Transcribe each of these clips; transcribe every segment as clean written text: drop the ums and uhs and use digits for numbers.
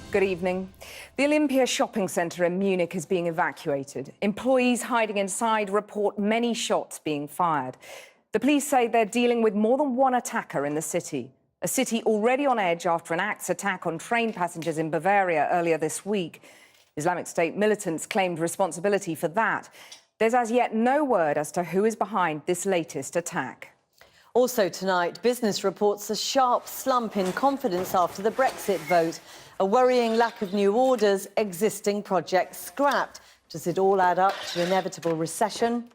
Good evening. The Olympia shopping centre in Munich is being evacuated. Employees hiding inside report many shots being fired. The police say they're dealing with more than one attacker in the city. A city already on edge after an axe attack on train passengers in Bavaria earlier this week. Islamic State militants claimed responsibility for that. There's as yet no word as to who is behind this latest attack. Also tonight, business reports a sharp slump in confidence after the Brexit vote. A worrying lack of new orders, existing projects scrapped. Does it all add up to inevitable recession?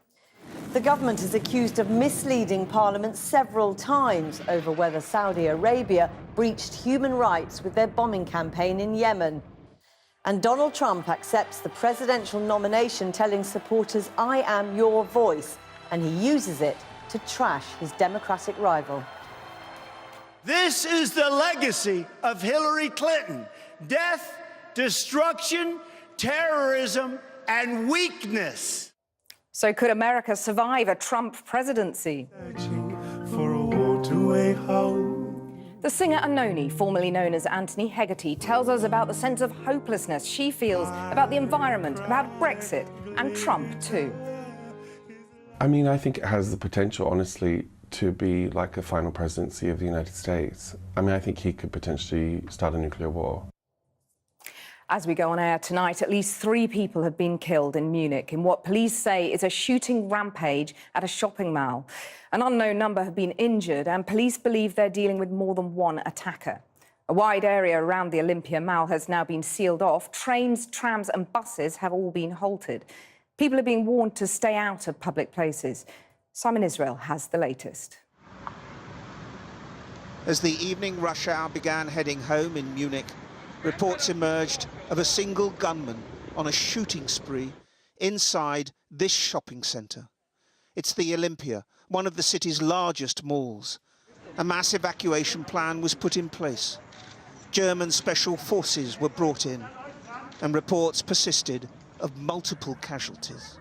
The government is accused of misleading Parliament several times over whether Saudi Arabia breached human rights with their bombing campaign in Yemen. And Donald Trump accepts the presidential nomination, telling supporters, "I am your voice," and he uses it to trash his Democratic rival. This is the legacy of Hillary Clinton: death, destruction, terrorism, and weakness. So could America survive a Trump presidency? For a waterway home. The singer Anohni, formerly known as Anthony Hegarty, tells us about the sense of hopelessness she feels about the environment, about Brexit, and Trump too. I mean, I think it has the potential, honestly, to be like a final presidency of the United States. I mean, I think he could potentially start a nuclear war. As we go on air tonight, at least 3 people have been killed in Munich in what police say is a shooting rampage at a shopping mall. An unknown number have been injured, and police believe they're dealing with more than one attacker. A wide area around the Olympia Mall has now been sealed off. Trains, trams and buses have all been halted. People are being warned to stay out of public places. Simon Israel has the latest. As the evening rush hour began heading home in Munich, reports emerged of a single gunman on a shooting spree inside this shopping centre. It's the Olympia, one of the city's largest malls. A mass evacuation plan was put in place. German special forces were brought in, and reports persisted of multiple casualties.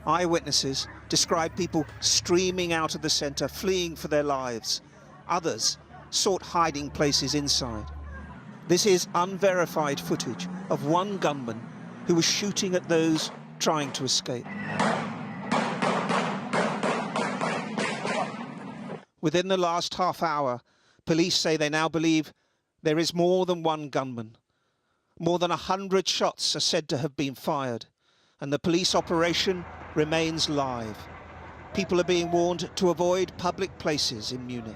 Eyewitnesses describe people streaming out of the centre, fleeing for their lives. Others sought hiding places inside. This is unverified footage of one gunman who was shooting at those trying to escape. Within the last half hour, police say they now believe there is more than one gunman. More than 100 shots are said to have been fired, and the police operation remains live. People are being warned to avoid public places in Munich.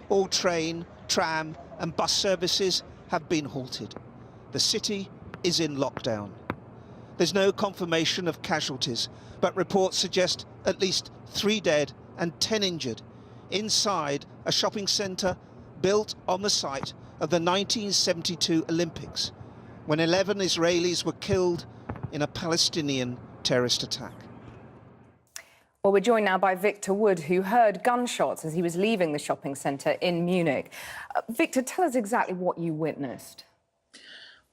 All train, tram and bus services have been halted. The city is in lockdown. There's no confirmation of casualties, but reports suggest at least 3 dead and 10 injured inside a shopping centre built on the site of the 1972 Olympics, when 11 Israelis were killed in a Palestinian terrorist attack. Well, we're joined now by Victor Wood, who heard gunshots as he was leaving the shopping centre in Munich. Victor, tell us exactly what you witnessed.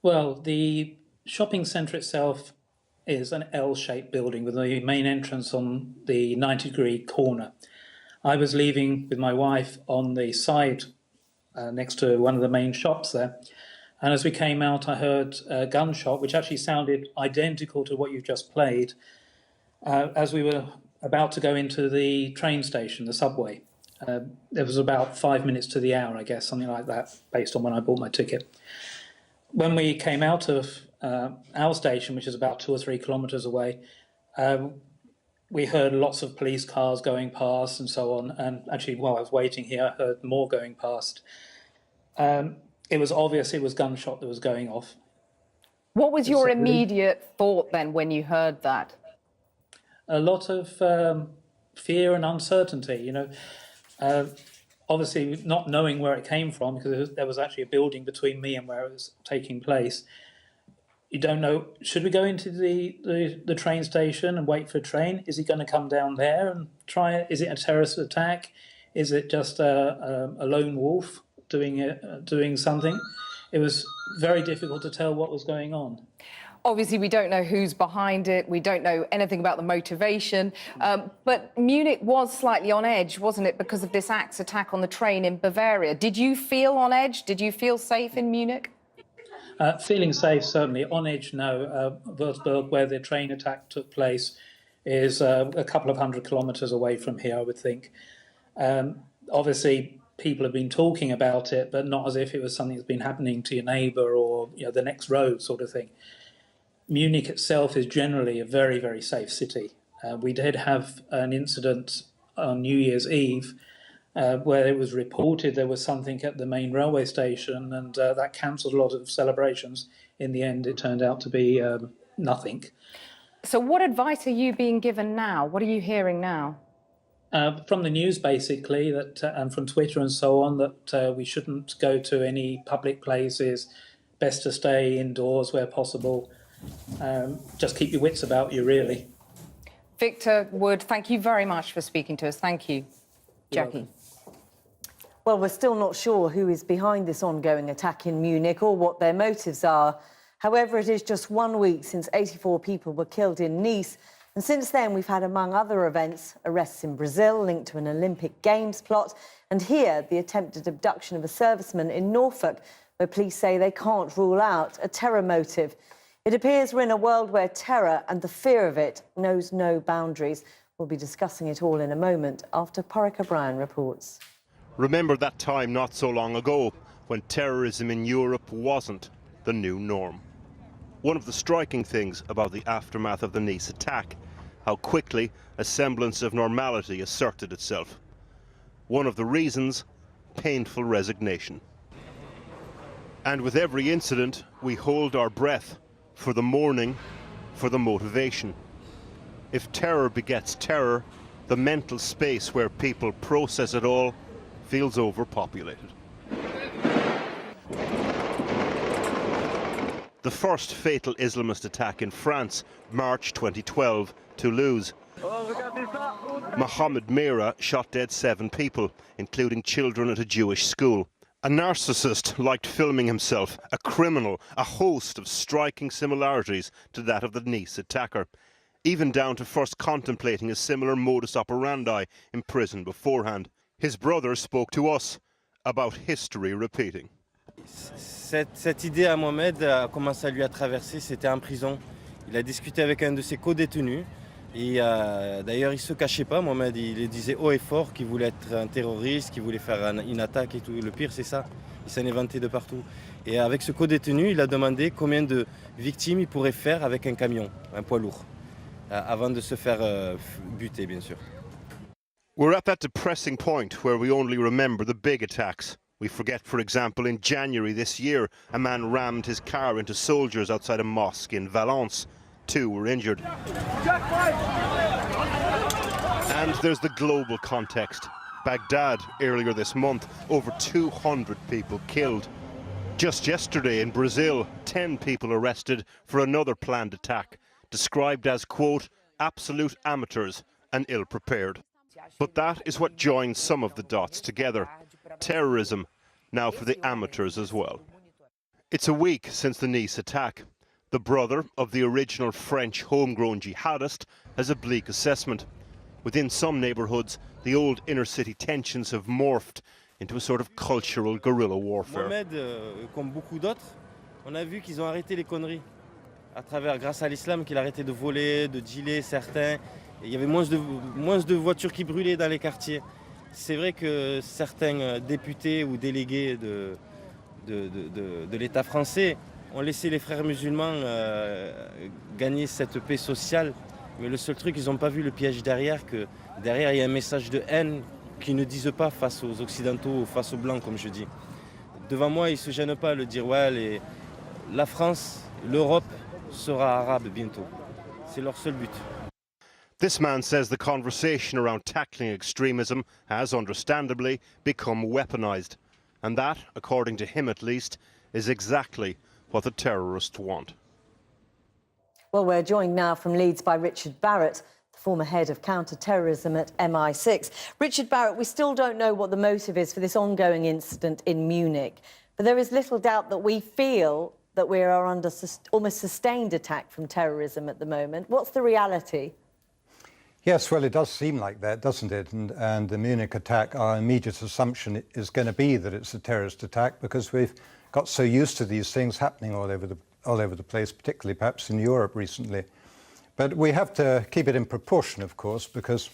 Well, the shopping centre itself is an L-shaped building with the main entrance on the 90-degree corner. I was leaving with my wife on the side next to one of the main shops there. And as we came out, I heard a gunshot, which actually sounded identical to what you just played, as we were about to go into the train station, the subway. It was about 5 minutes to the hour, I guess, something like that, based on when I bought my ticket. When we came out of our station, which is about 2 or 3 kilometres away, we heard lots of police cars going past and so on. And actually, while I was waiting here, I heard more going past. It was obvious it was gunshot that was going off. What was your immediate thought then when you heard that? A lot of fear and uncertainty, you know. Obviously not knowing where it came from, because there was actually a building between me and where it was taking place. You don't know, should we go into the train station and wait for a train? Is he going to come down there and try it? Is it a terrorist attack? Is it just a lone wolf doing something? It was very difficult to tell what was going on. Obviously, we don't know who's behind it. We don't know anything about the motivation. But Munich was slightly on edge, wasn't it, because of this axe attack on the train in Bavaria? Did you feel on edge? Did you feel safe in Munich? Feeling safe, certainly. On edge, no. Würzburg, where the train attack took place, is a couple of 100 kilometres away from here, I would think. Obviously, people have been talking about it, but not as if it was something that's been happening to your neighbour or the next road sort of thing. Munich itself is generally a very, very safe city. We did have an incident on New Year's Eve where it was reported there was something at the main railway station, and that cancelled a lot of celebrations. In the end, it turned out to be nothing. So what advice are you being given now? What are you hearing now? From the news, basically, that and from Twitter and so on, that we shouldn't go to any public places, best to stay indoors where possible. Just keep your wits about you, really. Victor Wood, thank you very much for speaking to us. Thank you. Jackie. Well, we're still not sure who is behind this ongoing attack in Munich or what their motives are. However, it is just 1 week since 84 people were killed in Nice. And since then, we've had, among other events, arrests in Brazil linked to an Olympic Games plot. And here, the attempted abduction of a serviceman in Norfolk, where police say they can't rule out a terror motive. It appears we're in a world where terror and the fear of it knows no boundaries. We'll be discussing it all in a moment after Porrick O'Brien reports. Remember that time not so long ago when terrorism in Europe wasn't the new norm. One of the striking things about the aftermath of the Nice attack, how quickly a semblance of normality asserted itself. One of the reasons, painful resignation. And with every incident, we hold our breath for the mourning, for the motivation. If terror begets terror, the mental space where people process it all feels overpopulated. The first fatal Islamist attack in France, March 2012, Toulouse. Mohammed Mira shot dead 7 people, including children at a Jewish school. A narcissist liked filming himself, a criminal, a host of striking similarities to that of the Nice attacker, even down to first contemplating a similar modus operandi in prison beforehand. His brother spoke to us about history repeating. Cette idée à Mohamed a commencé à lui à traverser, c'était en prison. Il a discuté avec un de ses co-détenus. Et d'ailleurs, il ne se cachait pas, Mohamed, il disait haut et fort qu'il voulait être un terroriste, qu'il voulait faire une attaque et tout. Le pire, c'est ça. Il s'en est vanté de partout. Et avec ce co-détenu, il a demandé combien de victimes il pourrait faire avec un camion, un poids lourd, avant de se faire buter, bien sûr. We're at that depressing point where we only remember the big attacks. We forget, for example, in January this year, a man rammed his car into soldiers outside a mosque in Valence. 2 were injured. And there's the global context. Baghdad, earlier this month, over 200 people killed. Just yesterday in Brazil, 10 people arrested for another planned attack, described as, quote, absolute amateurs and ill-prepared. But that is what joins some of the dots together. Terrorism, now for the amateurs as well. It's a week since the Nice attack. The brother of the original French homegrown jihadist has a bleak assessment. Within some neighbourhoods, the old inner-city tensions have morphed into a sort of cultural guerrilla warfare. Mohamed, comme beaucoup d'autres, on a vu qu'ils ont arrêté les conneries. À travers, grâce à l'islam, qu'il a arrêté de voler, de dealer certains. Et il y avait moins de voitures qui brûlaient dans les quartiers. C'est vrai que certains députés ou délégués de l'État français ont laissé les frères musulmans gagner cette paix sociale. Mais le seul truc, ils n'ont pas vu le piège derrière, que derrière, il y a un message de haine qu'ils ne disent pas face aux Occidentaux ou face aux Blancs, comme je dis. Devant moi, ils ne se gênent pas de dire « ouais, la France, l'Europe sera arabe bientôt ». C'est leur seul but. This man says the conversation around tackling extremism has, understandably, become weaponised. And that, according to him at least, is exactly what the terrorists want. Well, we're joined now from Leeds by Richard Barrett, the former head of counter-terrorism at MI6. Richard Barrett, we still don't know what the motive is for this ongoing incident in Munich, but there is little doubt that we feel that we are under almost sustained attack from terrorism at the moment. What's the reality? Yes, well, it does seem like that, doesn't it? And the Munich attack, our immediate assumption is going to be that it's a terrorist attack because we've got so used to these things happening all over the place, particularly perhaps in Europe recently. But we have to keep it in proportion, of course, because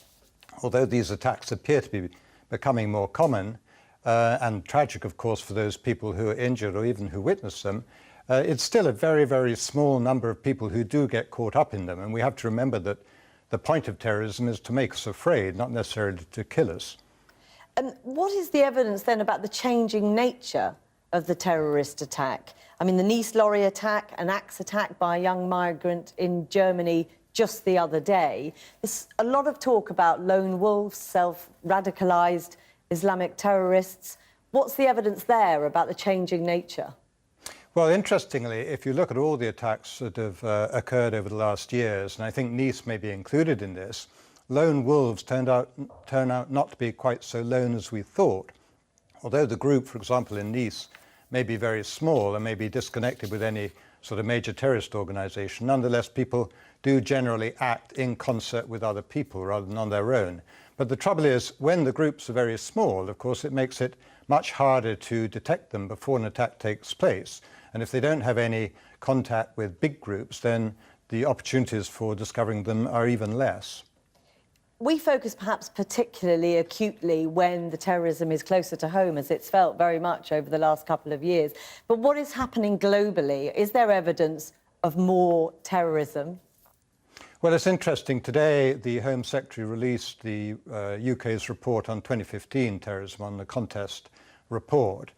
although these attacks appear to be becoming more common and tragic, of course, for those people who are injured or even who witness them, it's still a very, very small number of people who do get caught up in them. And we have to remember that the point of terrorism is to make us afraid, not necessarily to kill us. And what is the evidence then about the changing nature of the terrorist attack? I mean, the Nice lorry attack, an axe attack by a young migrant in Germany just the other day. There's a lot of talk about lone wolves, self-radicalised Islamic terrorists. What's the evidence there about the changing nature? Well, interestingly, if you look at all the attacks that have occurred over the last years, and I think Nice may be included in this, lone wolves turn out not to be quite so lone as we thought. Although the group, for example, in Nice, may be very small and may be disconnected with any sort of major terrorist organization, nonetheless, people do generally act in concert with other people rather than on their own. But the trouble is, when the groups are very small, of course, it makes it much harder to detect them before an attack takes place. And if they don't have any contact with big groups, then the opportunities for discovering them are even less. We focus perhaps particularly acutely when the terrorism is closer to home, as it's felt very much over the last couple of years. But what is happening globally? Is there evidence of more terrorism? Well, it's interesting. Today, the Home Secretary released the UK's report on 2015 terrorism, on the contest report,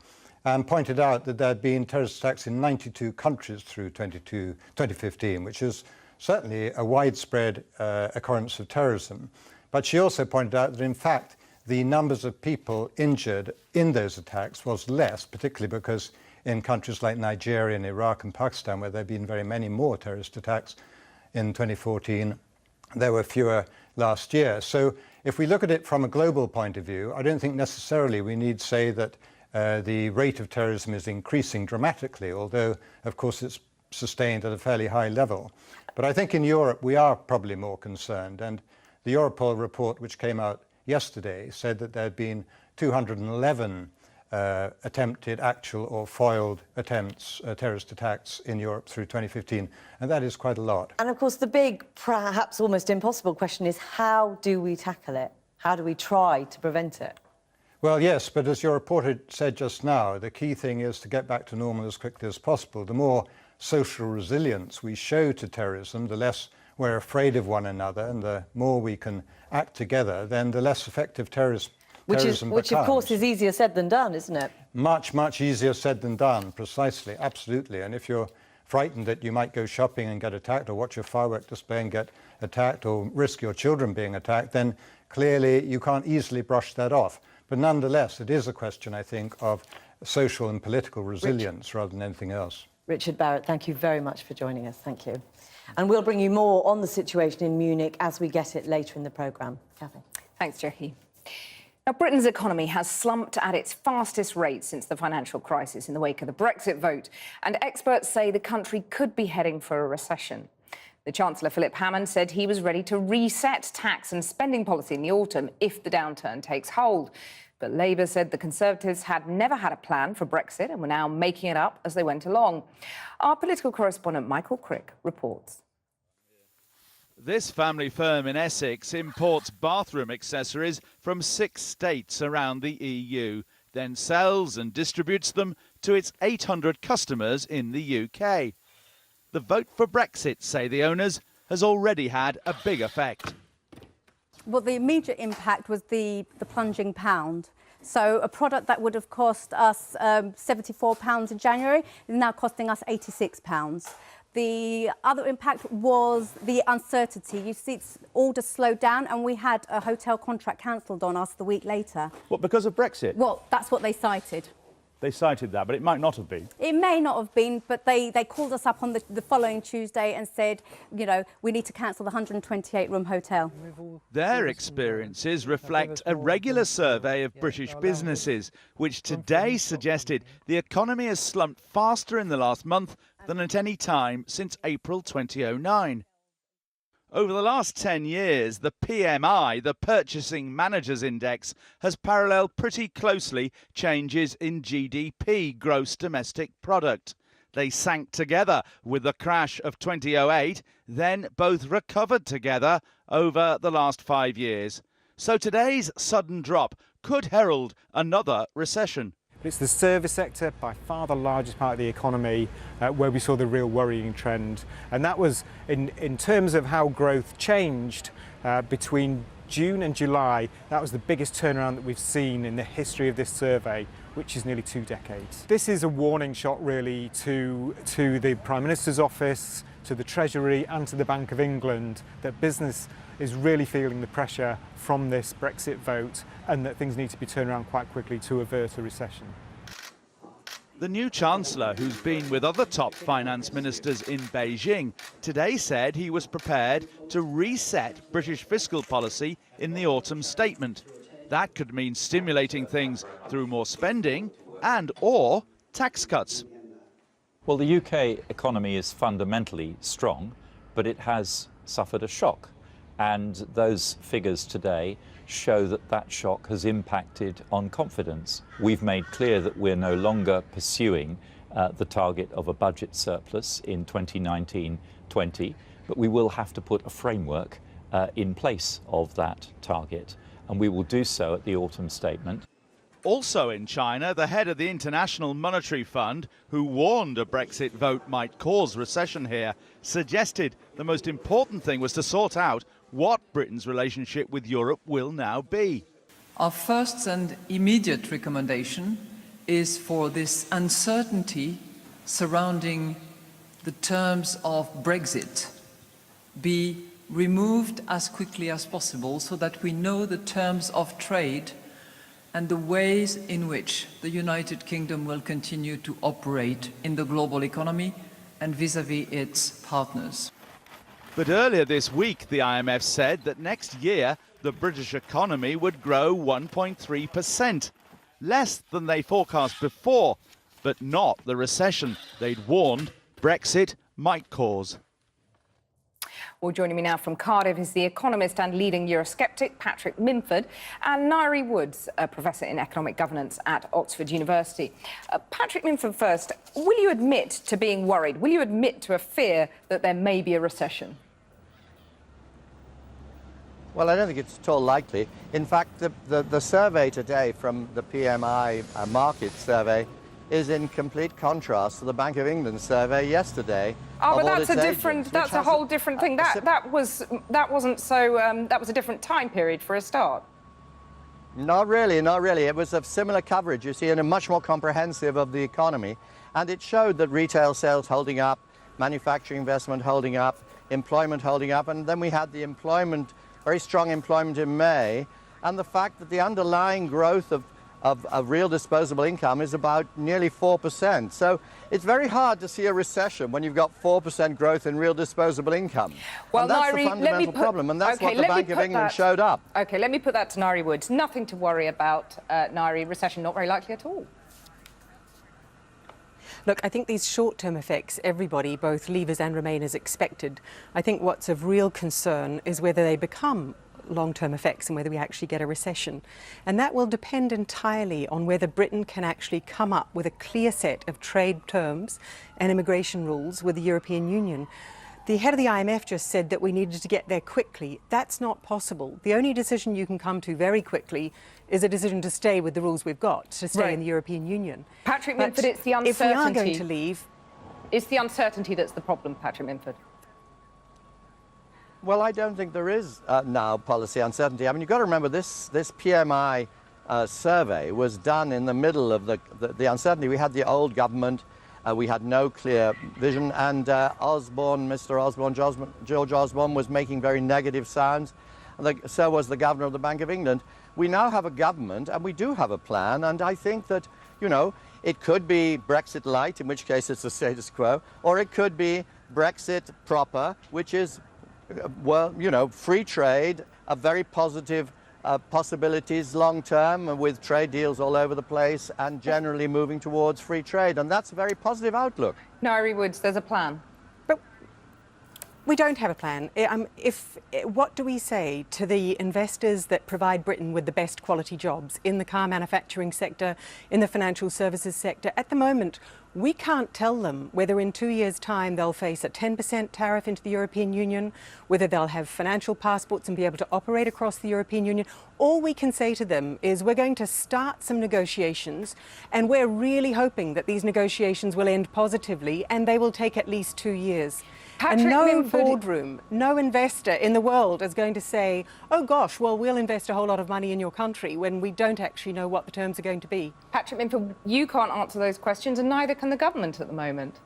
and pointed out that there had been terrorist attacks in 92 countries through 2015, which is certainly a widespread occurrence of terrorism. But she also pointed out that, in fact, the numbers of people injured in those attacks was less, particularly because in countries like Nigeria and Iraq and Pakistan, where there have been very many more terrorist attacks in 2014, there were fewer last year. So if we look at it from a global point of view, I don't think necessarily we need to say that the rate of terrorism is increasing dramatically, although, of course, it's sustained at a fairly high level. But I think in Europe we are probably more concerned, and the Europol report, which came out yesterday, said that there had been 211 attempted actual or foiled attempts, terrorist attacks in Europe through 2015, and that is quite a lot. And of course the big, perhaps almost impossible question is, how do we tackle it? How do we try to prevent it? Well, yes, but as your reporter said just now, the key thing is to get back to normal as quickly as possible. The more social resilience we show to terrorism, the less we're afraid of one another, and the more we can act together, then the less effective terrorism becomes. Which of course is easier said than done, isn't it? Much, much easier said than done, precisely, absolutely. And if you're frightened that you might go shopping and get attacked, or watch a firework display and get attacked, or risk your children being attacked, then clearly you can't easily brush that off. But nonetheless, it is a question, I think, of social and political resilience rather than anything else. Richard Barrett, thank you very much for joining us. Thank you. And we'll bring you more on the situation in Munich as we get it later in the programme. Kathy. Thanks, Jackie. Now, Britain's economy has slumped at its fastest rate since the financial crisis in the wake of the Brexit vote, and experts say the country could be heading for a recession. The Chancellor, Philip Hammond, said he was ready to reset tax and spending policy in the autumn if the downturn takes hold. But Labour said the Conservatives had never had a plan for Brexit and were now making it up as they went along. Our political correspondent, Michael Crick, reports. This family firm in Essex imports bathroom accessories from 6 states around the EU, then sells and distributes them to its 800 customers in the UK. The vote for Brexit, say the owners, has already had a big effect. Well, the immediate impact was the plunging pound. So a product that would have cost us £74 in January is now costing us £86. The other impact was the uncertainty. You see, orders slowed down, and we had a hotel contract cancelled on us the week later. What, because of Brexit? Well, that's what they cited. They cited that, but it might not have been. It may not have been, but they called us up on the following Tuesday and said, you know, we need to cancel the 128-room hotel. Their experiences reflect a regular survey of British businesses, which today suggested the economy has slumped faster in the last month than at any time since April 2009. Over the last 10 years, the PMI, the Purchasing Managers Index, has paralleled pretty closely changes in GDP, gross domestic product. They sank together with the crash of 2008, then both recovered together over the last 5 years. So today's sudden drop could herald another recession. It's the service sector, by far the largest part of the economy, where we saw the real worrying trend. And that was in terms of how growth changed between June and July. That was the biggest turnaround that we've seen in the history of this survey, which is nearly 2 decades. This is a warning shot really to the Prime Minister's office, to the Treasury and to the Bank of England that business is really feeling the pressure from this Brexit vote and that things need to be turned around quite quickly to avert a recession. The new Chancellor, who's been with other top finance ministers in Beijing, today said he was prepared to reset British fiscal policy in the autumn statement. That could mean stimulating things through more spending and/or tax cuts. Well, the UK economy is fundamentally strong, but it has suffered a shock. And those figures today show that that shock has impacted on confidence. We've made clear that we're no longer pursuing the target of a budget surplus in 2019-20, but we will have to put a framework in place of that target, and we will do so at the autumn statement. Also in China, the head of the International Monetary Fund, who warned a Brexit vote might cause recession here, suggested the most important thing was to sort out what Britain's relationship with Europe will now be. Our first and immediate recommendation is for this uncertainty surrounding the terms of Brexit be removed as quickly as possible so that we know the terms of trade and the ways in which the United Kingdom will continue to operate in the global economy and vis-à-vis its partners. But earlier this week, the IMF said that next year the British economy would grow 1.3%, less than they forecast before, but not the recession they'd warned Brexit might cause. Well, joining me now from Cardiff is the economist and leading Eurosceptic Patrick Minford and Nairi Woods, a professor in economic governance at Oxford University. Patrick Minford first, will you admit to being worried? Will you admit to a fear that there may be a recession? Well, I don't think it's at all likely. In fact, the survey today from the PMI market survey is in complete contrast to the Bank of England survey yesterday. Oh, but that's a whole different thing. That was a different time period for a start. Not really, not really. It was of similar coverage, you see, and a much more comprehensive of the economy. And it showed that retail sales holding up, manufacturing investment holding up, employment holding up, and then we had the employment, very strong employment in May, and the fact that the underlying growth of real disposable income is about nearly 4%. So it's very hard to see a recession when you've got 4% growth in real disposable income. Well, and that's the fundamental problem, and that's what the Bank of England showed up. OK, let me put that to Nairi Woods. Nothing to worry about, Nairi. Recession not very likely at all. Look, I think these short-term effects, everybody, both leavers and remainers, expected. I think what's of real concern is whether they become long-term effects and whether we actually get a recession. And that will depend entirely on whether Britain can actually come up with a clear set of trade terms and immigration rules with the European Union. The head of the IMF just said that we needed to get there quickly. That's not possible. The only decision you can come to very quickly is a decision to stay with the rules we've got, to stay in the European Union. Patrick Minford, it's the uncertainty. If we are going to leave... It's the uncertainty that's the problem, Patrick Minford. Well, I don't think there is now policy uncertainty. I mean, you've got to remember this PMI survey was done in the middle of the uncertainty. We had the old government, we had no clear vision, and George Osborne was making very negative sounds. So was the governor of the Bank of England. We now have a government, and we do have a plan, and I think that, you know, it could be Brexit light, in which case it's the status quo, or it could be Brexit proper, which is, well, you know, free trade, a very positive possibilities long term with trade deals all over the place and generally moving towards free trade. And that's a very positive outlook. Nairi Woods, there's a plan. We don't have a plan. What do we say to the investors that provide Britain with the best quality jobs in the car manufacturing sector, in the financial services sector? At the moment, we can't tell them whether in 2 years' time they'll face a 10% tariff into the European Union, whether they'll have financial passports and be able to operate across the European Union. All we can say to them is we're going to start some negotiations, and we're really hoping that these negotiations will end positively and they will take at least 2 years. And no boardroom, no investor in the world is going to say, oh gosh, well, we'll invest a whole lot of money in your country when we don't actually know what the terms are going to be. Patrick Minford, you can't answer those questions, and neither can the government at the moment.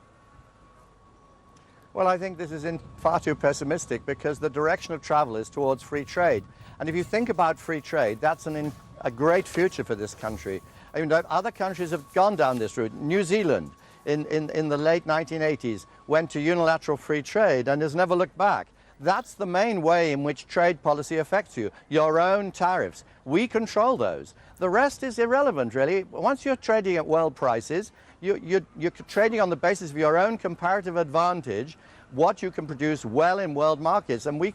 Well, I think this is far too pessimistic, because the direction of travel is towards free trade. And if you think about free trade, that's a great future for this country. I mean, other countries have gone down this route. New Zealand, in the late 1980s, went to unilateral free trade and has never looked back. That's the main way in which trade policy affects you, your own tariffs. We control those. The rest is irrelevant, really. Once you're trading at world prices, you're trading on the basis of your own comparative advantage, what you can produce well in world markets. And we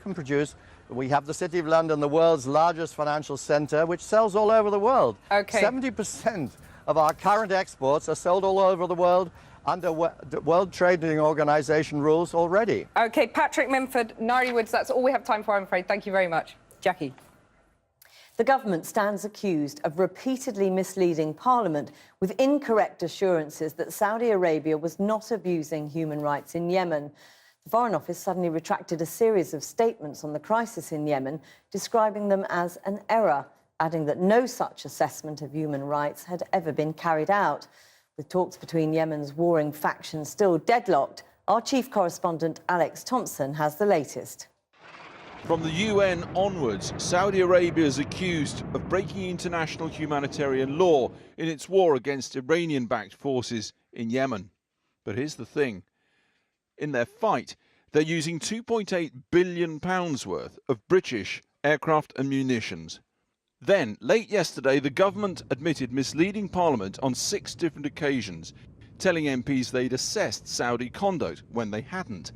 have the City of London, the world's largest financial centre, which sells all over the world. Okay. 70% of our current exports are sold all over the world under World Trading Organization rules already. OK, Patrick Minford, Nari Woods, that's all we have time for, I'm afraid. Thank you very much. Jackie. The government stands accused of repeatedly misleading Parliament with incorrect assurances that Saudi Arabia was not abusing human rights in Yemen. The Foreign Office suddenly retracted a series of statements on the crisis in Yemen, describing them as an error, adding that no such assessment of human rights had ever been carried out. With talks between Yemen's warring factions still deadlocked, our chief correspondent Alex Thompson has the latest. From the UN onwards, Saudi Arabia is accused of breaking international humanitarian law in its war against Iranian-backed forces in Yemen. But here's the thing. In their fight, they're using £2.8 billion worth of British aircraft and munitions. Then, late yesterday, the government admitted misleading Parliament on 6 different occasions, telling MPs they'd assessed Saudi conduct when they hadn't,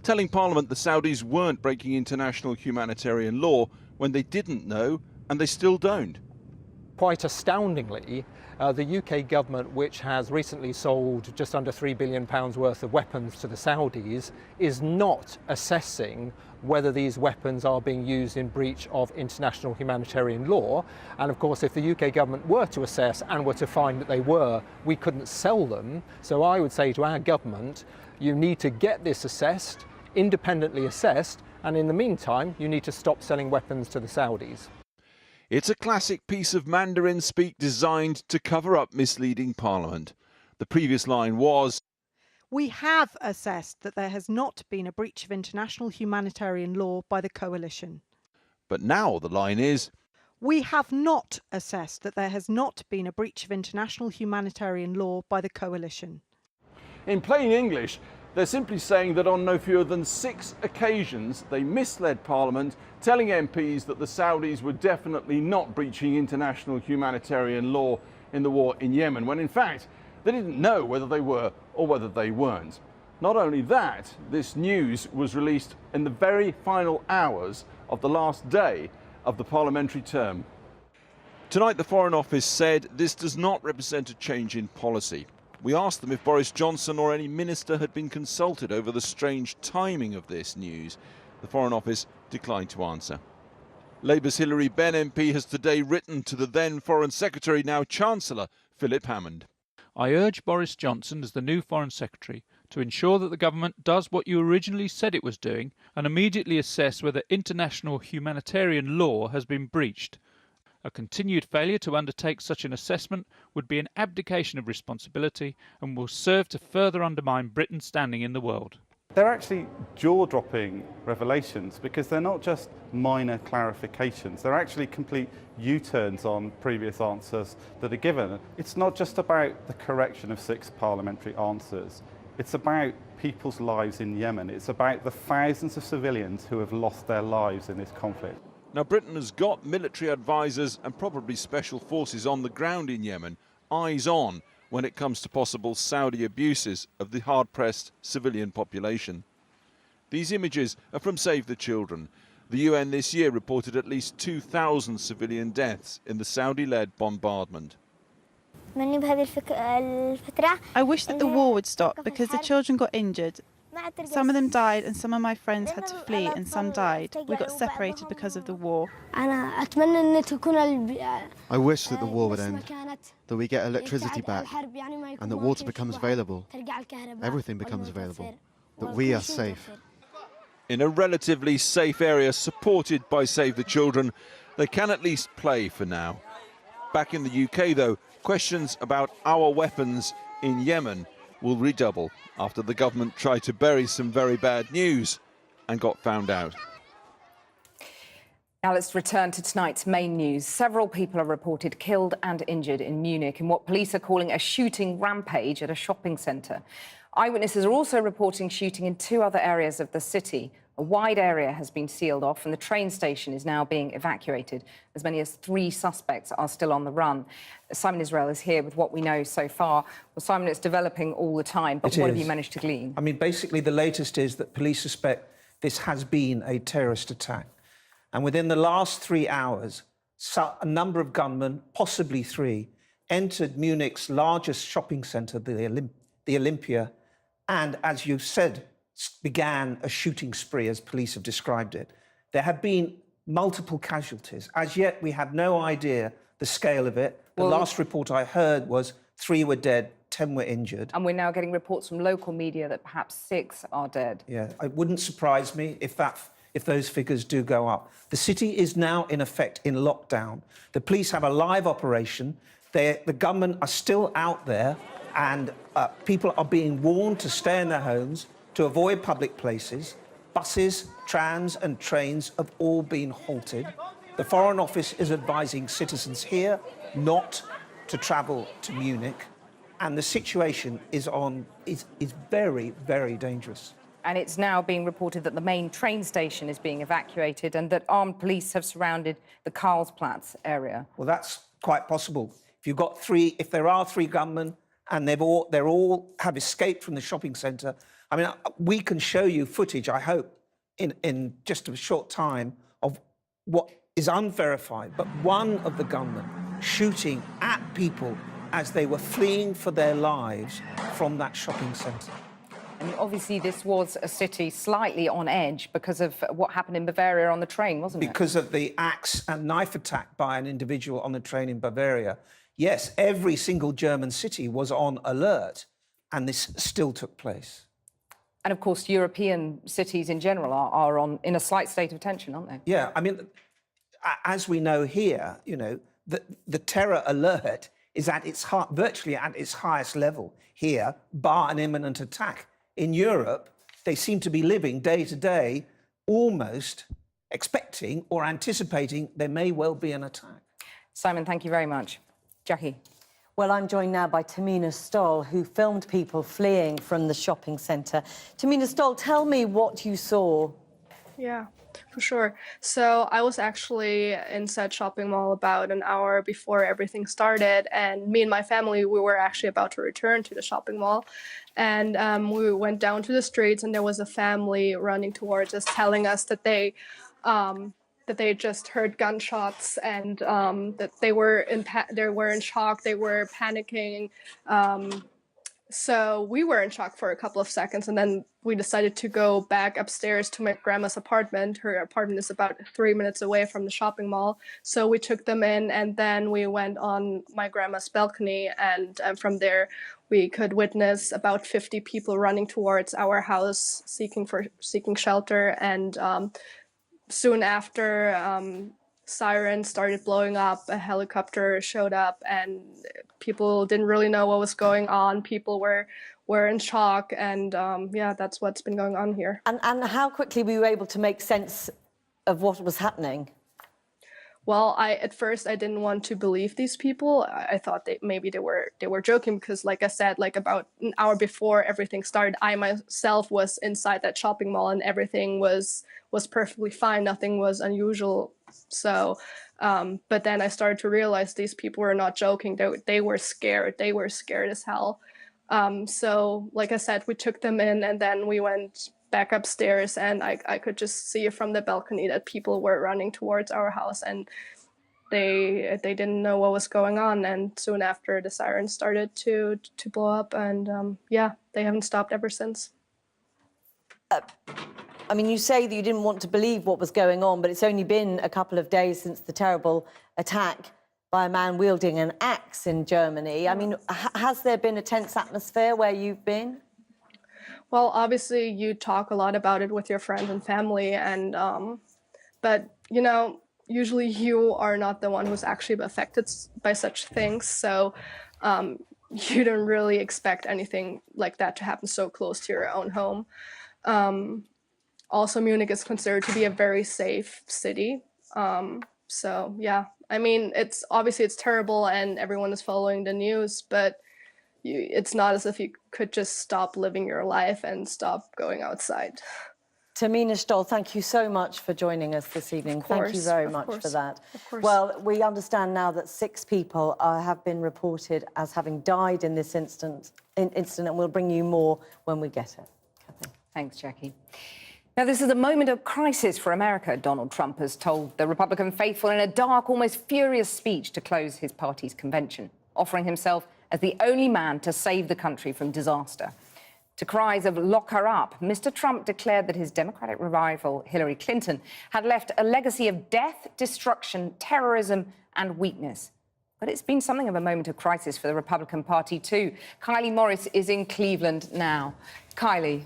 telling Parliament the Saudis weren't breaking international humanitarian law when they didn't know, and they still don't. Quite astoundingly, the UK government, which has recently sold just under £3 billion worth of weapons to the Saudis, is not assessing whether these weapons are being used in breach of international humanitarian law. And of course, if the UK government were to assess and were to find that they were, we couldn't sell them. So I would say to our government, you need to get this assessed, independently assessed, and in the meantime, you need to stop selling weapons to the Saudis. It's a classic piece of Mandarin speak designed to cover up misleading Parliament. The previous line was, "We have assessed that there has not been a breach of international humanitarian law by the coalition." but now the line is, "We have not assessed that there has not been a breach of international humanitarian law by the coalition." In plain English, they're simply saying that on no fewer than 6 occasions they misled Parliament, telling MPs that the Saudis were definitely not breaching international humanitarian law in the war in Yemen, when in fact they didn't know whether they were or whether they weren't. Not only that, this news was released in the very final hours of the last day of the parliamentary term. Tonight the Foreign Office said this does not represent a change in policy. We asked them if Boris Johnson or any minister had been consulted over the strange timing of this news. The Foreign Office declined to answer. Labour's Hilary Benn MP has today written to the then Foreign Secretary, now Chancellor, Philip Hammond. I urge Boris Johnson as the new Foreign Secretary to ensure that the government does what you originally said it was doing and immediately assess whether international humanitarian law has been breached. A continued failure to undertake such an assessment would be an abdication of responsibility and will serve to further undermine Britain's standing in the world. They're actually jaw-dropping revelations because they're not just minor clarifications, they're actually complete U-turns on previous answers that are given. It's not just about the correction of 6 parliamentary answers, it's about people's lives in Yemen, it's about the thousands of civilians who have lost their lives in this conflict. Now, Britain has got military advisors and probably special forces on the ground in Yemen, eyes on when it comes to possible Saudi abuses of the hard-pressed civilian population. These images are from Save the Children. The UN this year reported at least 2,000 civilian deaths in the Saudi-led bombardment. I wish that the war would stop because the children got injured. Some of them died and some of my friends had to flee and some died. We got separated because of the war. I wish that the war would end, that we get electricity back and that water becomes available. Everything becomes available, that we are safe. In a relatively safe area supported by Save the Children, they can at least play for now. Back in the UK, though, questions about our weapons in Yemen will redouble after the government tried to bury some very bad news and got found out. Now let's return to tonight's main news. Several people are reported killed and injured in Munich in what police are calling a shooting rampage at a shopping centre. Eyewitnesses are also reporting shooting in 2 other areas of the city. A wide area has been sealed off and the train station is now being evacuated. As many as 3 suspects are still on the run. Simon Israel is here with what we know so far. Well, Simon, it's developing all the time, but what have you managed to glean? I mean, basically, the latest is that police suspect this has been a terrorist attack. And within the last 3 hours, a number of gunmen, possibly 3, entered Munich's largest shopping centre, the Olympia, and, as you said, began a shooting spree, as police have described it. There have been multiple casualties. As yet, we have no idea the scale of it. The last report I heard was 3 were dead, 10 were injured. And we're now getting reports from local media that perhaps 6 are dead. Yeah, it wouldn't surprise me if those figures do go up. The city is now, in effect, in lockdown. The police have a live operation. The government are still out there, and people are being warned to stay in their homes, to avoid public places. Buses, trams and trains have all been halted. The Foreign Office is advising citizens here not to travel to Munich. And the situation is very, very dangerous. And it's now being reported that the main train station is being evacuated and that armed police have surrounded the Karlsplatz area. Well, that's quite possible. If there are 3 gunmen and they all have escaped from the shopping centre, I mean, we can show you footage, I hope, in just a short time of what is unverified, but one of the gunmen shooting at people as they were fleeing for their lives from that shopping centre. And obviously this was a city slightly on edge because of what happened in Bavaria on the train, wasn't it? Because of the axe and knife attack by an individual on the train in Bavaria. Yes, every single German city was on alert, and this still took place. And of course, European cities in general are in a slight state of tension, aren't they? Yeah, I mean, as we know here, you know, the terror alert is at virtually at its highest level here, bar an imminent attack. In Europe, they seem to be living day to day, almost expecting or anticipating there may well be an attack. Simon, thank you very much. Jackie. Well, I'm joined now by Tamina Stoll, who filmed people fleeing from the shopping centre. Tamina Stoll, tell me what you saw. Yeah, for sure. So I was actually in said shopping mall about an hour before everything started, and me and my family, we were actually about to return to the shopping mall. And we went down to the streets, and there was a family running towards us, telling us that they just heard gunshots and that they were in shock, they were panicking. So we were in shock for a couple of seconds, and then we decided to go back upstairs to my grandma's apartment. Her apartment is about 3 minutes away from the shopping mall. So we took them in, and then we went on my grandma's balcony, and from there we could witness about 50 people running towards our house, seeking shelter. And soon after, sirens started blowing up, a helicopter showed up, and people didn't really know what was going on. People were in shock, and yeah, that's what's been going on here. And how quickly were you able to make sense of what was happening? Well, at first I didn't want to believe these people. I thought maybe they were joking, because like I said, like about an hour before everything started, I myself was inside that shopping mall and everything was perfectly fine. Nothing was unusual. So, but then I started to realize these people were not joking. They were scared. They were scared as hell. So like I said, we took them in, and then we went back upstairs, and I could just see from the balcony that people were running towards our house, and they didn't know what was going on. And soon after, the sirens started to blow up, and yeah, they haven't stopped ever since. I mean, you say that you didn't want to believe what was going on, but it's only been a couple of days since the terrible attack by a man wielding an axe in Germany. I mean, has there been a tense atmosphere where you've been? Well, obviously, you talk a lot about it with your friends and family, and but you know, usually you are not the one who's actually affected by such things, so you don't really expect anything like that to happen so close to your own home. Also, Munich is considered to be a very safe city, so yeah, I mean, it's terrible, and everyone is following the news, but it's not as if you could just stop living your life and stop going outside. Tamina Stoll, thank you so much for joining us this evening. Thank you very much for that. Well, we understand now that 6 people have been reported as having died in this incident, and we'll bring you more when we get it. Kathy. Thanks, Jackie. Now, this is a moment of crisis for America, Donald Trump has told the Republican faithful in a dark, almost furious speech to close his party's convention, offering himself as the only man to save the country from disaster. To cries of "lock her up," Mr. Trump declared that his Democratic rival, Hillary Clinton, had left a legacy of death, destruction, terrorism and weakness. But it's been something of a moment of crisis for the Republican Party too. Kylie Morris is in Cleveland now. Kylie.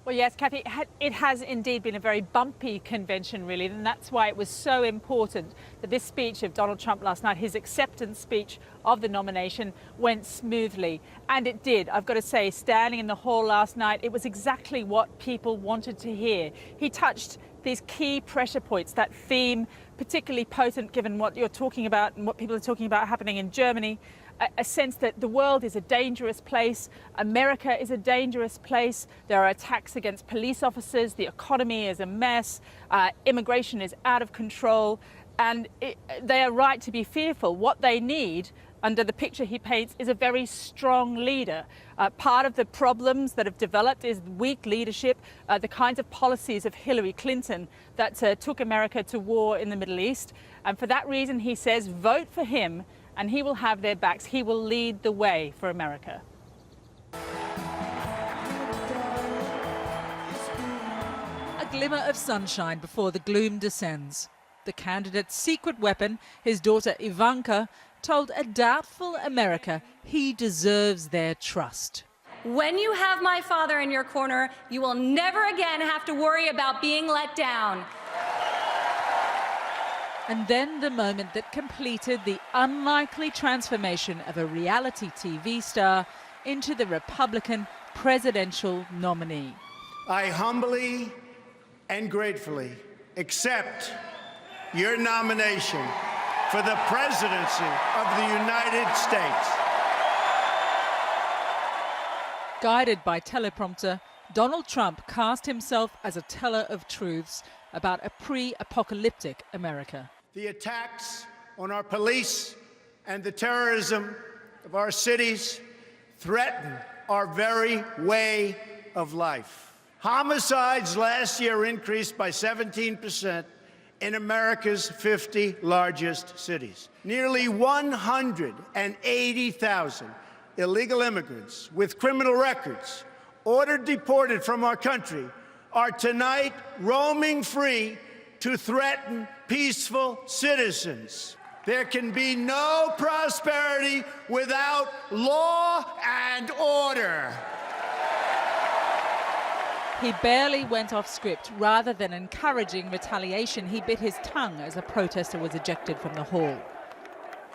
Well, yes, Kathy, it has indeed been a very bumpy convention, really, and that's why it was so important that this speech of Donald Trump last night, his acceptance speech of the nomination, went smoothly. And it did. I've got to say, standing in the hall last night, it was exactly what people wanted to hear. He touched these key pressure points, that theme, particularly potent given what you're talking about and what people are talking about happening in Germany. A sense that the world is a dangerous place, America is a dangerous place, there are attacks against police officers, the economy is a mess, immigration is out of control, and they are right to be fearful. What they need, under the picture he paints, is a very strong leader. Part of the problems that have developed is weak leadership, the kinds of policies of Hillary Clinton that took America to war in the Middle East. And for that reason, he says, vote for him, and he will have their backs. He will lead the way for America. A glimmer of sunshine before the gloom descends. The candidate's secret weapon, his daughter Ivanka, told a doubtful America he deserves their trust. When you have my father in your corner, you will never again have to worry about being let down. And then the moment that completed the unlikely transformation of a reality TV star into the Republican presidential nominee. I humbly and gratefully accept your nomination for the presidency of the United States. Guided by teleprompter, Donald Trump cast himself as a teller of truths about a pre-apocalyptic America. The attacks on our police and the terrorism of our cities threaten our very way of life. Homicides last year increased by 17% in America's 50 largest cities. Nearly 180,000 illegal immigrants with criminal records ordered deported from our country are tonight roaming free to threaten peaceful citizens. There can be no prosperity without law and order. He barely went off script. Rather than encouraging retaliation, he bit his tongue as a protester was ejected from the hall.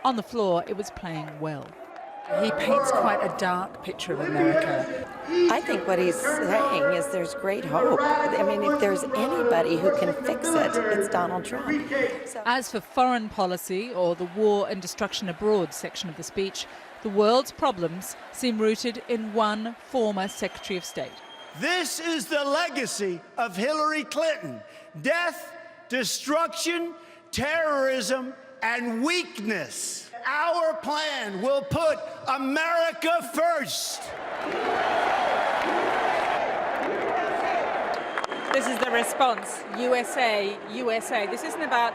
On the floor, it was playing well. He paints quite a dark picture of America. I think what he's saying is there's great hope. I mean, if there's anybody who can fix it, it's Donald Trump. As for foreign policy, or the war and destruction abroad section of the speech, the world's problems seem rooted in one former Secretary of State. This is the legacy of Hillary Clinton. Death, destruction, terrorism, and weakness. Our plan will put America first. This is the response. USA, USA. This isn't about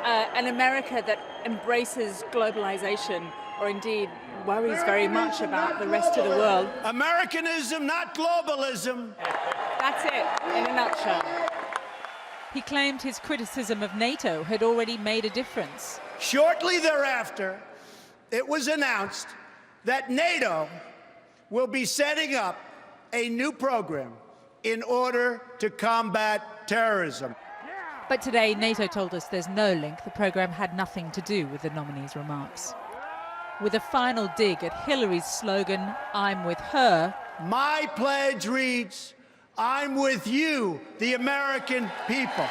an America that embraces globalization or indeed worries very much about the rest of the world. Americanism, not globalism. That's it, in a nutshell. He claimed his criticism of NATO had already made a difference. Shortly thereafter, it was announced that NATO will be setting up a new program in order to combat terrorism. But today, NATO told us there's no link. The programme had nothing to do with the nominee's remarks. With a final dig at Hillary's slogan, "I'm with her," my pledge reads, "I'm with you, the American people."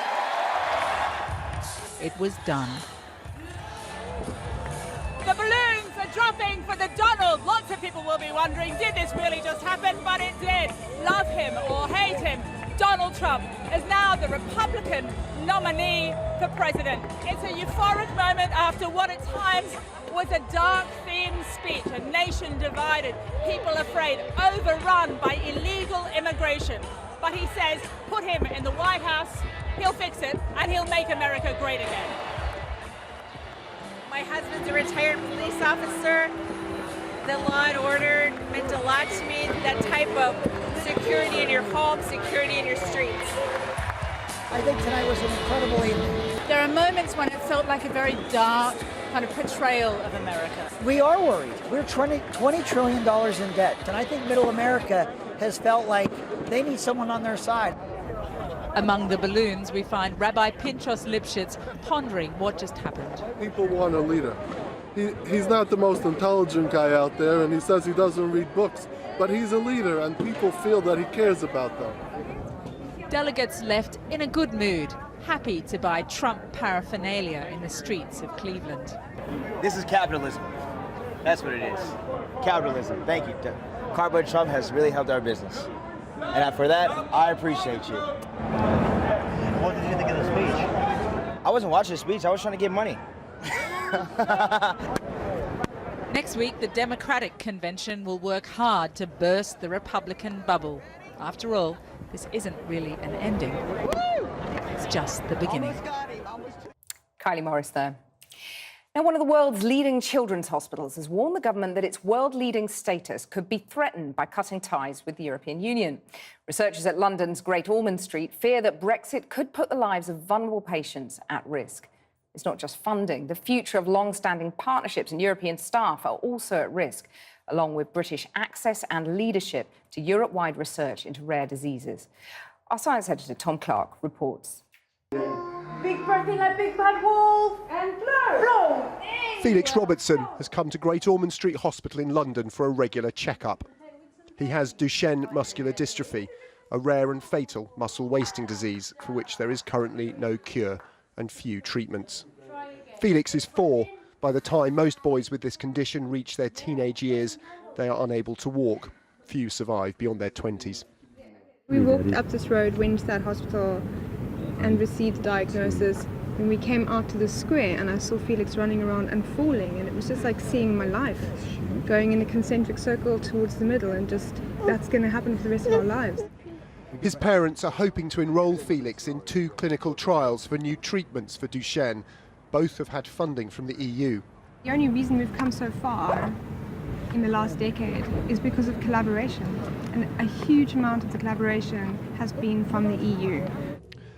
It was done. The balloons are dropping for the Donald. Lots of people will be wondering, did this really just happen? But it did. Love him or hate him, Donald Trump is now the Republican nominee for president. It's a euphoric moment after what at times was a dark-themed speech, a nation divided, people afraid, overrun by illegal immigration. But he says, put him in the White House, he'll fix it, and he'll make America great again. My husband's a retired police officer. The law and order meant a lot to me, that type of security in your home, security in your streets. I think tonight was an incredible evening. There are moments when it felt like a very dark kind of portrayal of America. We are worried. We're $20 trillion in debt, and I think middle America has felt like they need someone on their side. Among the balloons, we find Rabbi Pinchos Lipschitz pondering what just happened. People want a leader. He's not the most intelligent guy out there, and he says he doesn't read books, but he's a leader, and people feel that he cares about them. Delegates left in a good mood, happy to buy Trump paraphernalia in the streets of Cleveland. This is capitalism. That's what it is. Capitalism. Thank you. Cardboard Trump has really helped our business. And for that, I appreciate you. What did you think of the speech? I wasn't watching the speech. I was trying to get money. Next week, the Democratic convention will work hard to burst the Republican bubble. After all, this isn't really an ending. It's just the beginning. Kylie Morris there. Now, one of the world's leading children's hospitals has warned the government that its world-leading status could be threatened by cutting ties with the European Union. Researchers at London's Great Ormond Street fear that Brexit could put the lives of vulnerable patients at risk. It's not just funding. The future of long-standing partnerships and European staff are also at risk, along with British access and leadership to Europe-wide research into rare diseases. Our science editor, Tom Clark, reports. Big breath in like big bad wolf and blow. Felix Robertson has come to Great Ormond Street Hospital in London for a regular checkup. He has Duchenne muscular dystrophy, a rare and fatal muscle wasting disease for which there is currently no cure and few treatments. Felix is 4. By the time most boys with this condition reach their teenage years, they are unable to walk. Few survive beyond their 20s. We walked up this road, went to that hospital and received the diagnosis. And we came out to the square and I saw Felix running around and falling, and it was just like seeing my life going in a concentric circle towards the middle, and just that's going to happen for the rest of our lives. His parents are hoping to enrol Felix in 2 clinical trials for new treatments for Duchenne. Both have had funding from the EU. The only reason we've come so far in the last decade is because of collaboration, and a huge amount of the collaboration has been from the EU.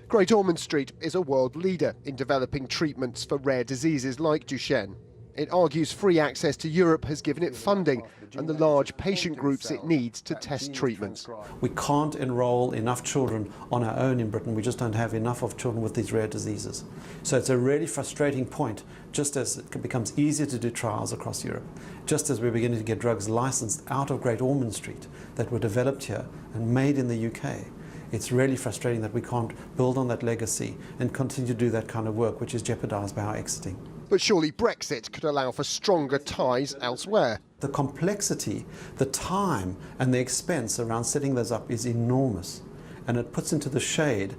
Great Ormond Street is a world leader in developing treatments for rare diseases like Duchenne. It argues free access to Europe has given it funding and the large patient groups it needs to test treatments. We can't enrol enough children on our own in Britain. We just don't have enough of children with these rare diseases. So it's a really frustrating point, just as it becomes easier to do trials across Europe, just as we're beginning to get drugs licensed out of Great Ormond Street that were developed here and made in the UK. It's really frustrating that we can't build on that legacy and continue to do that kind of work, which is jeopardised by our exiting. But surely Brexit could allow for stronger ties elsewhere. The complexity, the time and the expense around setting those up is enormous, and it puts into the shade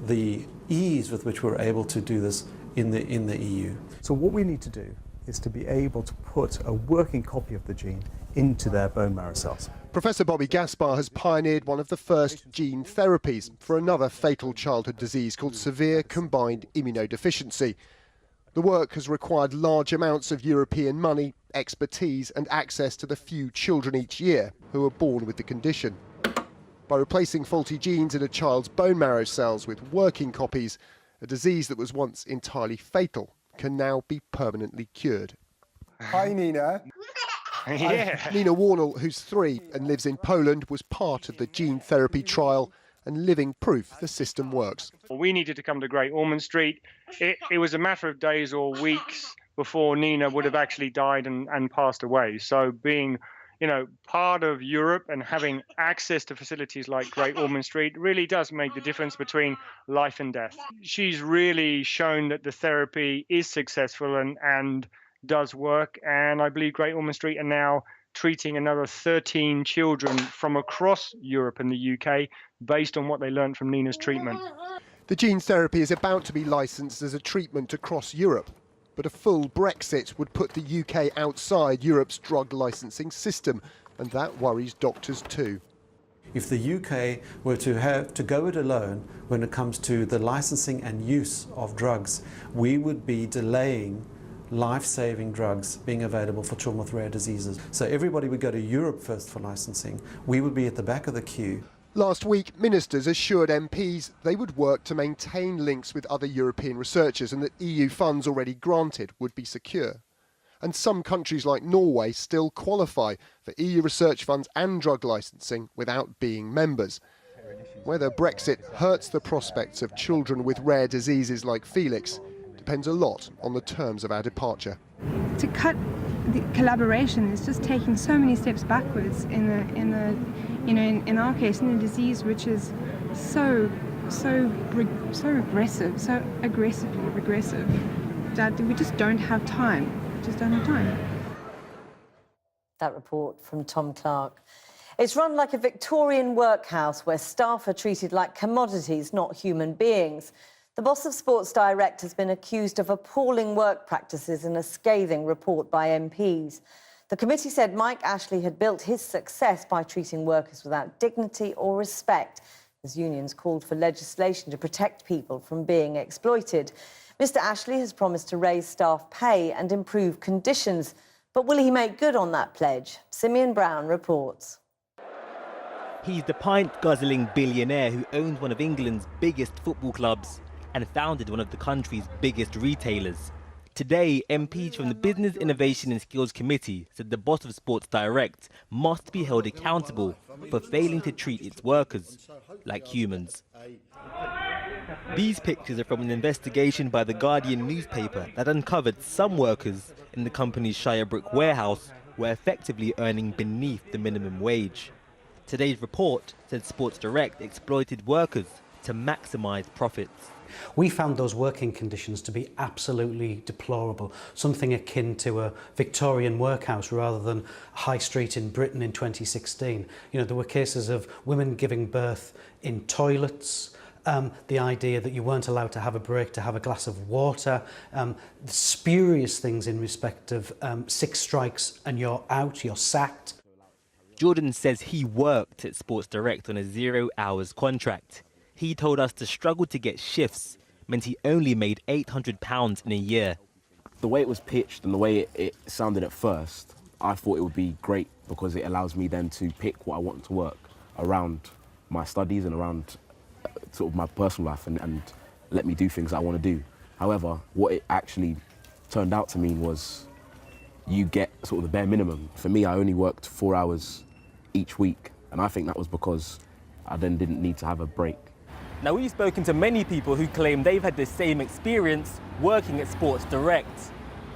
the ease with which we're able to do this in the EU. So what we need to do is to be able to put a working copy of the gene into their bone marrow cells. Professor Bobby Gaspar has pioneered one of the first gene therapies for another fatal childhood disease called severe combined immunodeficiency. The work has required large amounts of European money, expertise and access to the few children each year who are born with the condition. By replacing faulty genes in a child's bone marrow cells with working copies, a disease that was once entirely fatal can now be permanently cured. Hi, Nina. Yeah. Nina Warnell, who's 3 and lives in Poland, was part of the gene therapy trial and living proof the system works. We needed to come to Great Ormond Street. It was a matter of days or weeks before Nina would have actually died and passed away. So being, part of Europe and having access to facilities like Great Ormond Street really does make the difference between life and death. She's really shown that the therapy is successful and does work, and I believe Great Ormond Street are now treating another 13 children from across Europe and the UK based on what they learned from Nina's treatment. The gene therapy is about to be licensed as a treatment across Europe, but a full Brexit would put the UK outside Europe's drug licensing system, and that worries doctors too. If the UK were to have to go it alone when it comes to the licensing and use of drugs, we would be delaying life-saving drugs being available for children with rare diseases. So everybody would go to Europe first for licensing. We would be at the back of the queue. Last week, ministers assured MPs they would work to maintain links with other European researchers and that EU funds already granted would be secure. And some countries like Norway still qualify for EU research funds and drug licensing without being members. Whether Brexit hurts the prospects of children with rare diseases like Felix depends a lot on the terms of our departure. To cut the collaboration is just taking so many steps backwards in our case, in a disease which is so regressive, so aggressively regressive, that we just don't have time. That report from Tom Clark. It's run like a Victorian workhouse where staff are treated like commodities, not human beings. The boss of Sports Direct has been accused of appalling work practices in a scathing report by MPs. The committee said Mike Ashley had built his success by treating workers without dignity or respect, as unions called for legislation to protect people from being exploited. Mr. Ashley has promised to raise staff pay and improve conditions, but will he make good on that pledge? Simeon Brown reports. He's the pint-guzzling billionaire who owns one of England's biggest football clubs and founded one of the country's biggest retailers. Today, MPs from the Business, Innovation and Skills Committee said the boss of Sports Direct must be held accountable for failing to treat its workers like humans. These pictures are from an investigation by the Guardian newspaper that uncovered some workers in the company's Shirebrooke warehouse were effectively earning beneath the minimum wage. Today's report said Sports Direct exploited workers to maximise profits. We found those working conditions to be absolutely deplorable, something akin to a Victorian workhouse rather than High Street in Britain in 2016. There were cases of women giving birth in toilets, the idea that you weren't allowed to have a break to have a glass of water, spurious things in respect of 6 strikes and you're out, you're sacked. Jordan says he worked at Sports Direct on a 0 hours contract. He told us the struggle to get shifts meant he only made £800 in a year. The way it was pitched and the way it sounded at first, I thought it would be great because it allows me then to pick what I want to work around my studies and around sort of my personal life and let me do things I want to do. However, what it actually turned out to mean was you get sort of the bare minimum. For me, I only worked 4 hours each week, and I think that was because I then didn't need to have a break. Now, we've spoken to many people who claim they've had the same experience working at Sports Direct.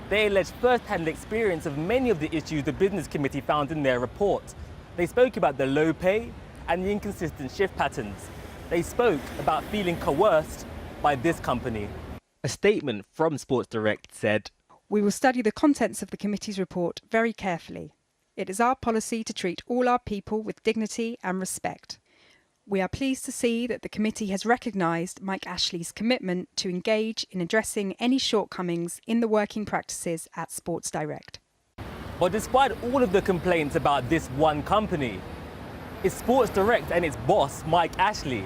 They allege first-hand experience of many of the issues the Business Committee found in their report. They spoke about the low pay and the inconsistent shift patterns. They spoke about feeling coerced by this company. A statement from Sports Direct said, "We will study the contents of the committee's report very carefully. It is our policy to treat all our people with dignity and respect. We are pleased to see that the committee has recognised Mike Ashley's commitment to engage in addressing any shortcomings in the working practices at Sports Direct. But despite all of the complaints about this one company, is Sports Direct and its boss, Mike Ashley,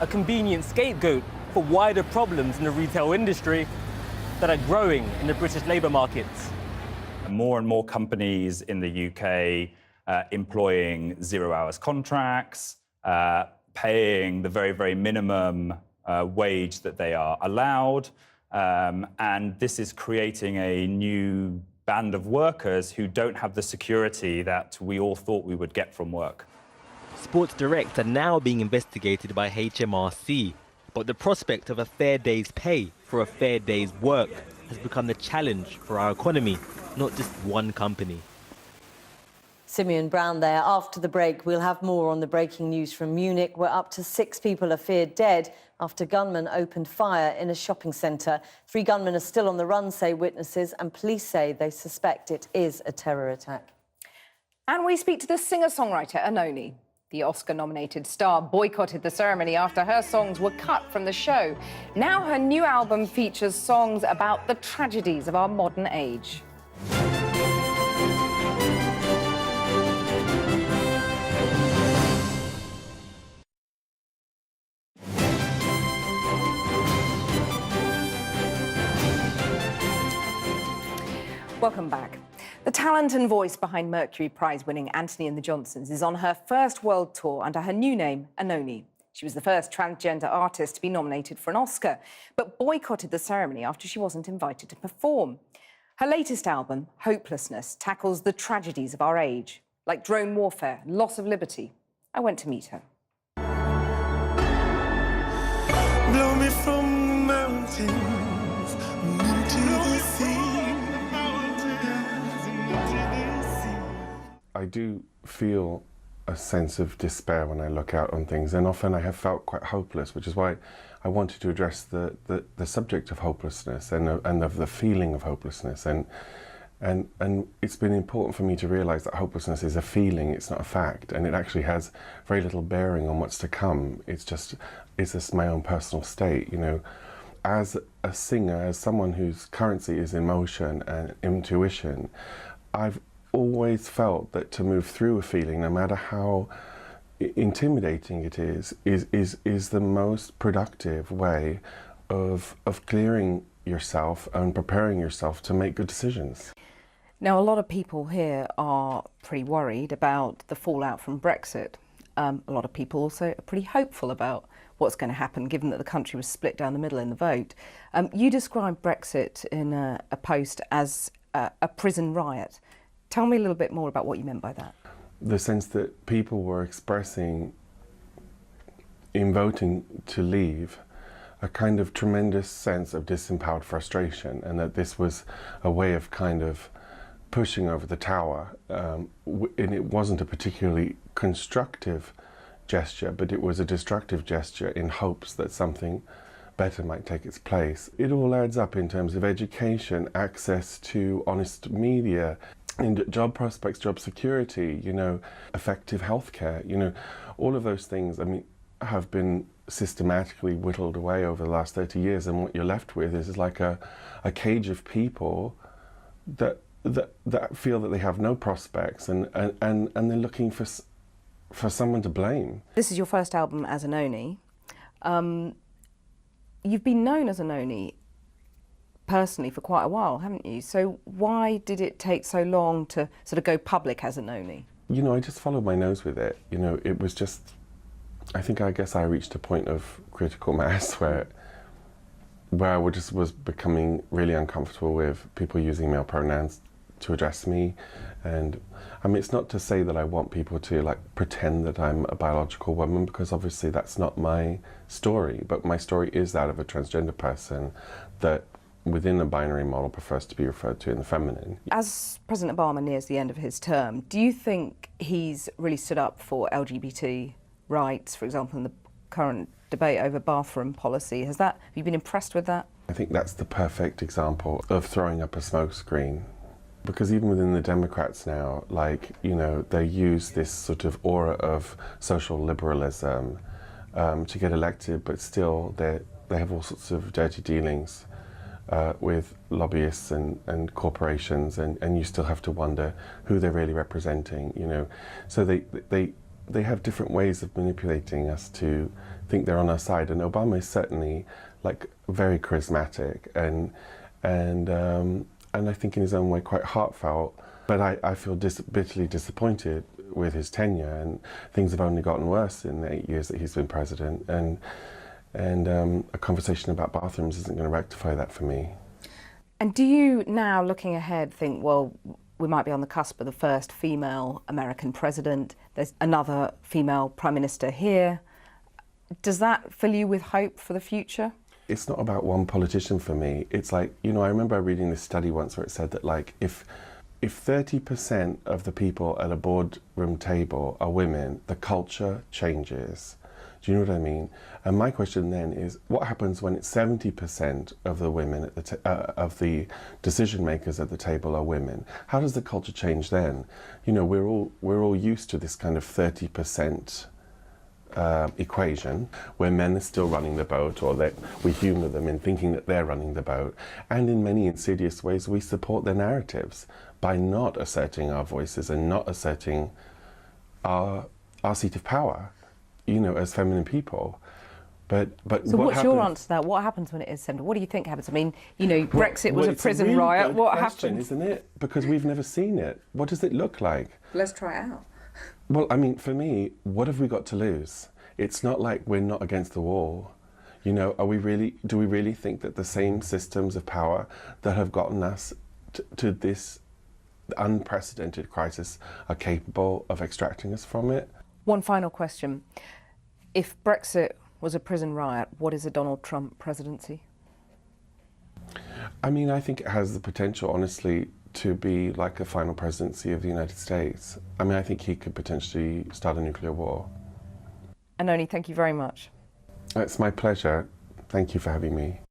a convenient scapegoat for wider problems in the retail industry that are growing in the British labour markets? More and more companies in the UK employing 0 hours contracts, paying the very, very minimum wage that they are allowed. And this is creating a new band of workers who don't have the security that we all thought we would get from work. Sports Direct are now being investigated by HMRC, but the prospect of a fair day's pay for a fair day's work has become the challenge for our economy, not just one company. Simeon Brown there. After the break, we'll have more on the breaking news from Munich, where up to 6 people are feared dead after gunmen opened fire in a shopping centre. 3 gunmen are still on the run, say witnesses, and police say they suspect it is a terror attack. And we speak to the singer-songwriter Anohni. The Oscar-nominated star boycotted the ceremony after her songs were cut from the show. Now her new album features songs about the tragedies of our modern age. Welcome back. The talent and voice behind Mercury Prize-winning Anthony and the Johnsons is on her first world tour under her new name, Anohni. She was the first transgender artist to be nominated for an Oscar, but boycotted the ceremony after she wasn't invited to perform. Her latest album, Hopelessness, tackles the tragedies of our age, like drone warfare, loss of liberty. I went to meet her. Blow me from the mountains into the sea. I do feel a sense of despair when I look out on things, and often I have felt quite hopeless, which is why I wanted to address the subject of hopelessness and of the feeling of hopelessness. And it's been important for me to realise that hopelessness is a feeling, it's not a fact, and it actually has very little bearing on what's to come. It's just my own personal state, you know. As a singer, as someone whose currency is emotion and intuition, I've always felt that to move through a feeling, no matter how intimidating it is the most productive way of clearing yourself and preparing yourself to make good decisions. Now, a lot of people here are pretty worried about the fallout from Brexit. A lot of people also are pretty hopeful about what's going to happen, given that the country was split down the middle in the vote. You described Brexit in a post as a prison riot. Tell me a little bit more about what you meant by that. The sense that people were expressing, in voting to leave, a kind of tremendous sense of disempowered frustration, and that this was a way of kind of pushing over the tower. And it wasn't a particularly constructive gesture, but it was a destructive gesture in hopes that something better might take its place. It all adds up in terms of education, access to honest media, and job prospects, job security, you know, effective healthcare, you know, all of those things, I mean, have been systematically whittled away over the last 30 years, and what you're left with is like a cage of people that feel that they have no prospects, and they're looking for someone to blame. This is your first album as Anohni. You've been known as Anohni personally for quite a while, haven't you? So why did it take so long to sort of go public as Anohni? You know, I just followed my nose with it. You know, it was just, I guess I reached a point of critical mass where I was becoming really uncomfortable with people using male pronouns to address me. And I mean, it's not to say that I want people to like pretend that I'm a biological woman, because obviously that's not my story, but my story is that of a transgender person that within a binary model prefers to be referred to in the feminine. As President Obama nears the end of his term, do you think he's really stood up for LGBT rights, for example, in the current debate over bathroom policy? Have you been impressed with that? I think that's the perfect example of throwing up a smokescreen. Because even within the Democrats now, like, you know, they use this sort of aura of social liberalism to get elected, but still they have all sorts of dirty dealings with lobbyists and corporations, and you still have to wonder who they're really representing, you know. So they have different ways of manipulating us to think they're on our side, and Obama is certainly like very charismatic and I think in his own way quite heartfelt. But I feel bitterly disappointed with his tenure, and things have only gotten worse in the 8 years that he's been president. And a conversation about bathrooms isn't going to rectify that for me. And do you now, looking ahead, think, well, we might be on the cusp of the first female American president, there's another female prime minister here. Does that fill you with hope for the future? It's not about one politician for me. It's like, you know, I remember reading this study once where it said that, like, if 30% of the people at a boardroom table are women, the culture changes. Do you know what I mean? And my question then is, what happens when it's 70% of the women at of the decision makers at the table are women? How does the culture change then? You know, we're all used to this kind of 30% equation where men are still running the boat, or that we humour them in thinking that they're running the boat. And in many insidious ways, we support their narratives by not asserting our voices and not asserting our seat of power, you know, as feminine people. But so what's your answer to that? What happens when it is 70? What do you think happens? I mean, you know, Brexit was a prison riot. What happened? Isn't it? Because we've never seen it. What does it look like? Let's try it out. Well, I mean, for me, what have we got to lose? It's not like we're not against the wall. You know, do we really think that the same systems of power that have gotten us to this unprecedented crisis are capable of extracting us from it? One final question. If Brexit was a prison riot, what is a Donald Trump presidency? I mean, I think it has the potential, honestly, to be like a final presidency of the United States. I mean, I think he could potentially start a nuclear war. Anohni, thank you very much. It's my pleasure. Thank you for having me.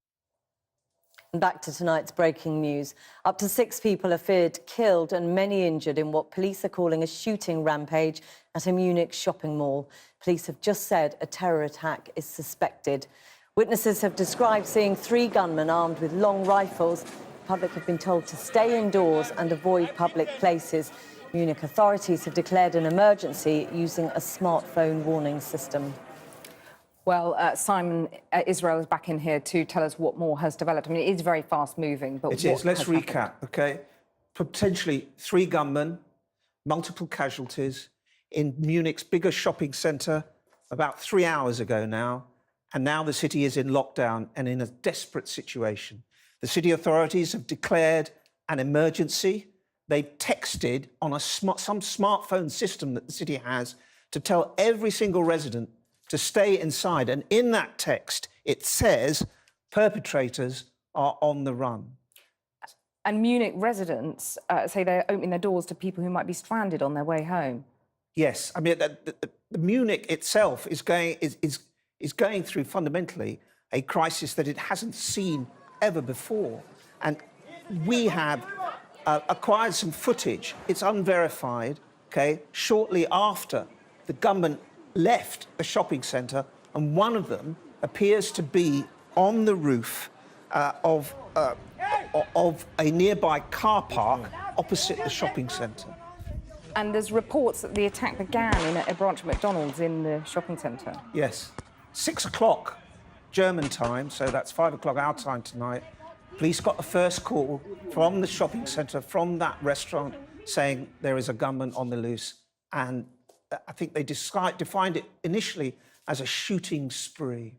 Back to tonight's breaking news. Up to 6 people are feared killed and many injured in what police are calling a shooting rampage at a Munich shopping mall. Police have just said a terror attack is suspected. Witnesses have described seeing 3 gunmen armed with long rifles. The public have been told to stay indoors and avoid public places. Munich authorities have declared an emergency using a smartphone warning system. Well, Simon, Israel is back in here to tell us what more has developed. I mean, it is very fast-moving, but it is. Let's recap, OK? Potentially 3 gunmen, multiple casualties in Munich's biggest shopping centre about 3 hours ago now, and now the city is in lockdown and in a desperate situation. The city authorities have declared an emergency. They've texted on some smartphone system that the city has to tell every single resident to stay inside. And in that text, it says perpetrators are on the run. And Munich residents say they're opening their doors to people who might be stranded on their way home. Yes, I mean, the Munich itself is going through fundamentally a crisis that it hasn't seen ever before. And we have acquired some footage, it's unverified, okay, shortly after the gunmen left the shopping centre, and one of them appears to be on the roof of a nearby car park opposite the shopping centre. And there's reports that the attack began in a branch of McDonald's in the shopping centre. Yes. 6 o'clock German time, so that's 5 o'clock our time tonight. Police got the first call from the shopping centre, from that restaurant, saying there is a gunman on the loose. And I think they defined it initially as a shooting spree.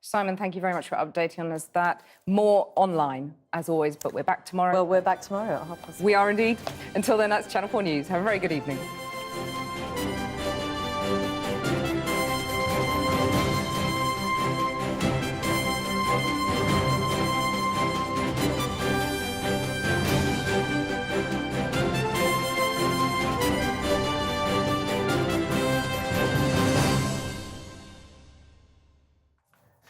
Simon, thank you very much for updating us that. More online, as always, but we're back tomorrow. Well, we're back tomorrow at 6:30. We are indeed. Until then, that's Channel 4 News. Have a very good evening.